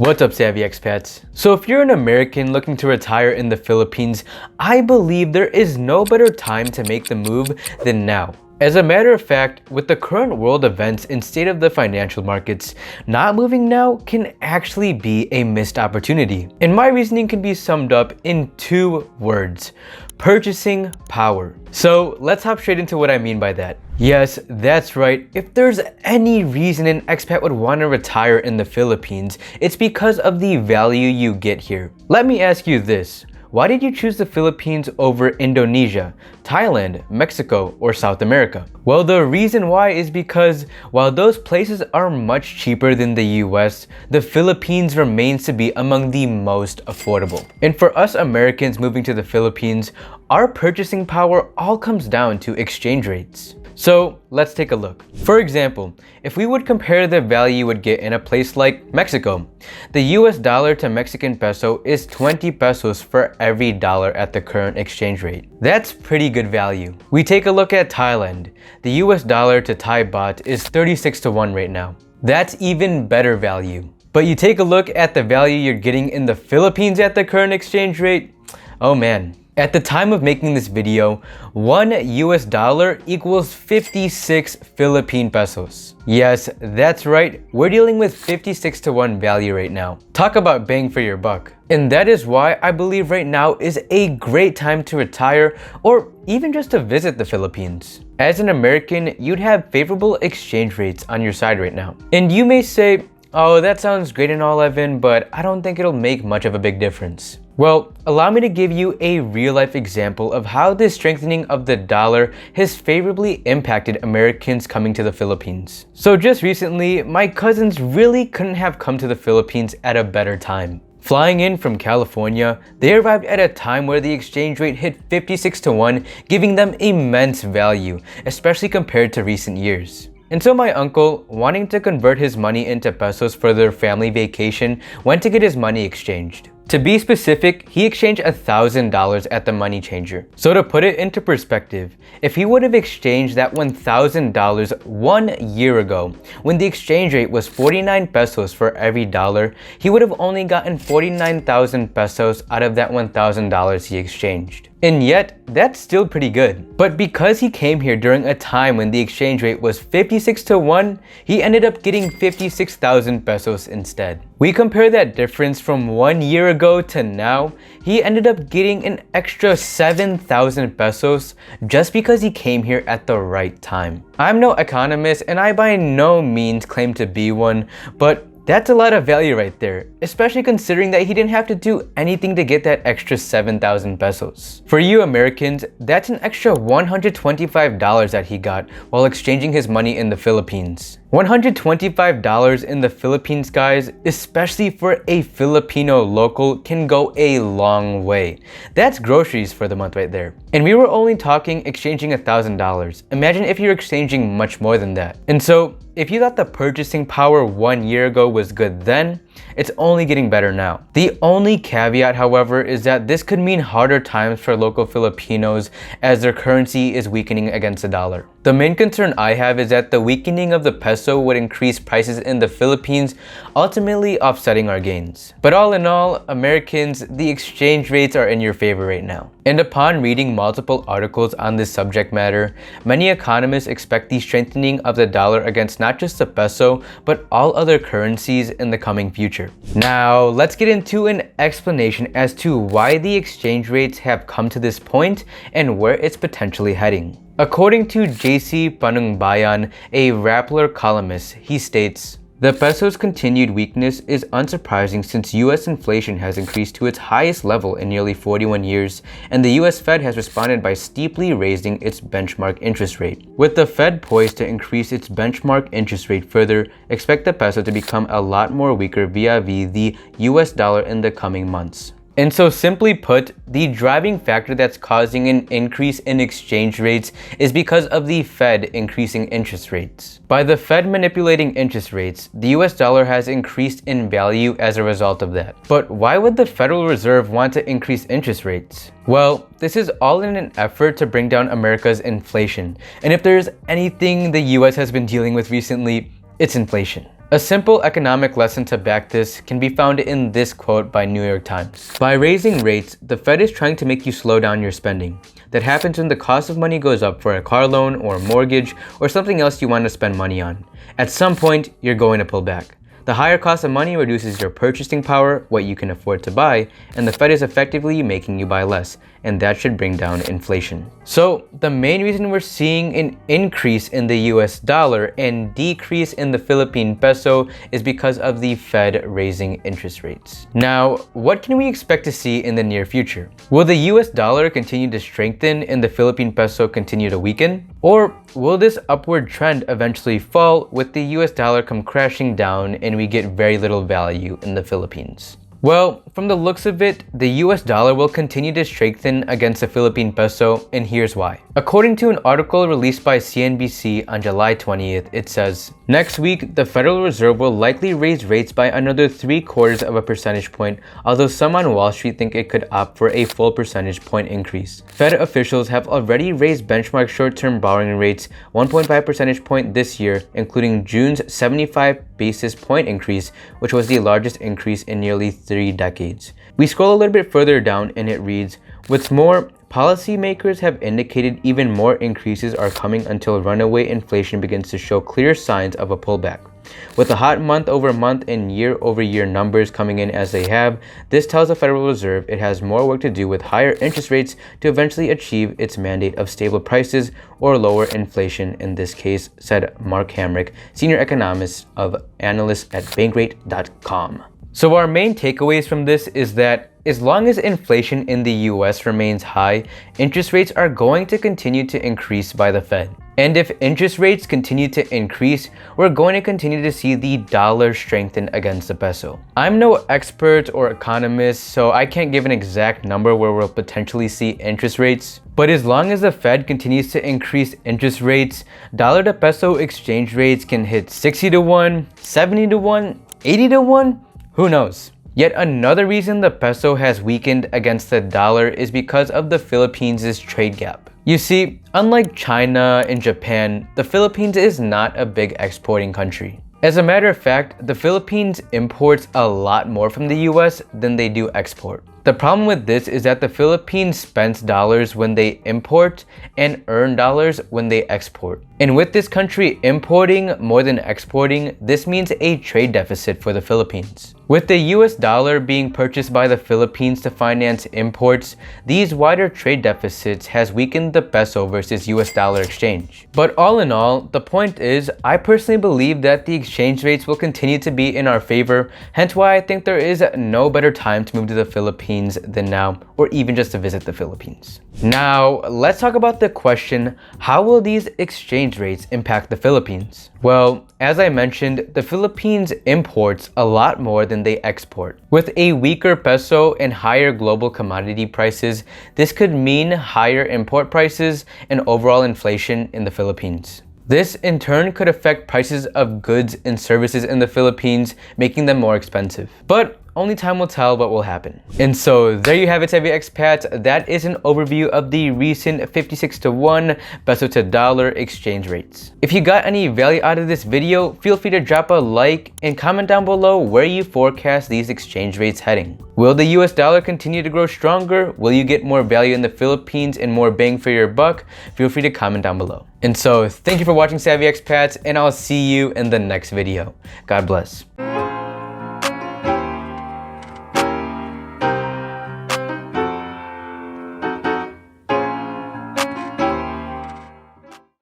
What's up, savvy expats? So if you're an American looking to retire in the Philippines, I believe there is no better time to make the move than now. As a matter of fact, with the current world events and state of the financial markets, not moving now can actually be a missed opportunity. And my reasoning can be summed up in 2 words: purchasing power. So let's hop straight into what I mean by that. Yes, that's right. If there's any reason an expat would want to retire in the Philippines, it's because of the value you get here. Let me ask you this. Why did you choose the Philippines over Indonesia, Thailand, Mexico, or South America? Well, the reason why is because while those places are much cheaper than the US, the Philippines remains to be among the most affordable. And for us Americans moving to the Philippines, our purchasing power all comes down to exchange rates. So let's take a look. For example, if we would compare the value you would get in a place like Mexico, the US dollar to Mexican peso is 20 pesos for every dollar at the current exchange rate. That's pretty good value. We take a look at Thailand. The US dollar to Thai baht is 36-1 right now. That's even better value. But you take a look at the value you're getting in the Philippines at the current exchange rate, oh man. At the time of making this video, 1 US dollar equals 56 Philippine pesos. Yes, that's right, we're dealing with 56-1 value right now. Talk about bang for your buck. And that is why I believe right now is a great time to retire or even just to visit the Philippines. As an American, you'd have favorable exchange rates on your side right now. And you may say, oh, that sounds great and all, Evan, but I don't think it'll make much of a big difference. Well, allow me to give you a real-life example of how this strengthening of the dollar has favorably impacted Americans coming to the Philippines. So just recently, my cousins really couldn't have come to the Philippines at a better time. Flying in from California, they arrived at a time where the exchange rate hit 56-1, giving them immense value, especially compared to recent years. And so my uncle, wanting to convert his money into pesos for their family vacation, went to get his money exchanged. To be specific, he exchanged $1,000 at the money changer. So to put it into perspective, if he would have exchanged that $1,000 1 year ago, when the exchange rate was 49 pesos for every dollar, he would have only gotten 49,000 pesos out of that $1,000 he exchanged. And yet, that's still pretty good. But because he came here during a time when the exchange rate was 56-1, he ended up getting 56,000 pesos instead. We compare that difference from 1 year ago to now, he ended up getting an extra 7,000 pesos just because he came here at the right time. I'm no economist and I by no means claim to be one, but that's a lot of value right there, especially considering that he didn't have to do anything to get that extra 7,000 pesos. For you Americans, that's an extra $125 that he got while exchanging his money in the Philippines. $125 in the Philippines, guys, especially for a Filipino local, can go a long way. That's groceries for the month right there. And we were only talking exchanging $1,000. Imagine if you're exchanging much more than that. And so, if you thought the purchasing power 1 year ago was good then, it's only getting better now. The only caveat, however, is that this could mean harder times for local Filipinos as their currency is weakening against the dollar. The main concern I have is that the weakening of the peso would increase prices in the Philippines, ultimately offsetting our gains. But all in all, Americans, the exchange rates are in your favor right now. And upon reading multiple articles on this subject matter, many economists expect the strengthening of the dollar against not just the peso, but all other currencies in the coming future. Now, let's get into an explanation as to why the exchange rates have come to this point and where it's potentially heading. According to JC Panungbayan, a Rappler columnist, he states, "The peso's continued weakness is unsurprising since US inflation has increased to its highest level in nearly 41 years, and the US Fed has responded by steeply raising its benchmark interest rate. With the Fed poised to increase its benchmark interest rate further, expect the peso to become a lot more weaker vis-a-vis the US dollar in the coming months." And so simply put, the driving factor that's causing an increase in exchange rates is because of the Fed increasing interest rates. By the Fed manipulating interest rates, the US dollar has increased in value as a result of that. But why would the Federal Reserve want to increase interest rates? Well, this is all in an effort to bring down America's inflation. And if there's anything the US has been dealing with recently, it's inflation. A simple economic lesson to back this can be found in this quote by New York Times. By raising rates, the Fed is trying to make you slow down your spending. That happens when the cost of money goes up for a car loan or a mortgage or something else you want to spend money on. At some point, you're going to pull back. The higher cost of money reduces your purchasing power, what you can afford to buy, and the Fed is effectively making you buy less, and that should bring down inflation. So the main reason we're seeing an increase in the US dollar and decrease in the Philippine peso is because of the Fed raising interest rates. Now, what can we expect to see in the near future? Will the US dollar continue to strengthen and the Philippine peso continue to weaken? Or will this upward trend eventually fall with the US dollar come crashing down and we get very little value in the Philippines? Well, from the looks of it, the US dollar will continue to strengthen against the Philippine peso, and here's why. According to an article released by CNBC on July 20th, it says, next week, the Federal Reserve will likely raise rates by another 3/4 of a percentage point, although some on Wall Street think it could opt for a full percentage point increase. Fed officials have already raised benchmark short-term borrowing rates 1.5 percentage point this year, including June's 75 basis point increase, which was the largest increase in nearly 3 decades. We scroll a little bit further down and it reads, what's more, policymakers have indicated even more increases are coming until runaway inflation begins to show clear signs of a pullback. With the hot month-over-month and year-over-year numbers coming in as they have, this tells the Federal Reserve it has more work to do with higher interest rates to eventually achieve its mandate of stable prices or lower inflation in this case, said Mark Hamrick, senior economist of analyst at Bankrate.com. So our main takeaways from this is that as long as inflation in the US remains high, interest rates are going to continue to increase by the Fed. And if interest rates continue to increase, we're going to continue to see the dollar strengthen against the peso. I'm no expert or economist, so I can't give an exact number where we'll potentially see interest rates. But as long as the Fed continues to increase interest rates, dollar to peso exchange rates can hit 60 to 1, 70 to 1, 80 to 1, who knows? Yet another reason the peso has weakened against the dollar is because of the Philippines' trade gap. You see, unlike China and Japan, the Philippines is not a big exporting country. As a matter of fact, the Philippines imports a lot more from the US than they do export. The problem with this is that the Philippines spends dollars when they import and earn dollars when they export. And with this country importing more than exporting, this means a trade deficit for the Philippines. With the US dollar being purchased by the Philippines to finance imports, these wider trade deficits has weakened the peso versus US dollar exchange. But all in all, the point is, I personally believe that the exchange rates will continue to be in our favor, hence why I think there is no better time to move to the Philippines than now, or even just to visit the Philippines. Now, let's talk about the question, how will these exchange rates impact the Philippines? Well, as I mentioned, the Philippines imports a lot more than they export. With a weaker peso and higher global commodity prices, this could mean higher import prices and overall inflation in the Philippines. This in turn could affect prices of goods and services in the Philippines, making them more expensive. But only time will tell what will happen. And so there you have it, savvy expats. That is an overview of the recent 56 to 1 peso to dollar exchange rates. If you got any value out of this video, feel free to drop a like and comment down below where you forecast these exchange rates heading. Will the US dollar continue to grow stronger? Will you get more value in the Philippines and more bang for your buck? Feel free to comment down below. And so thank you for watching, savvy expats, and I'll see you in the next video. God bless.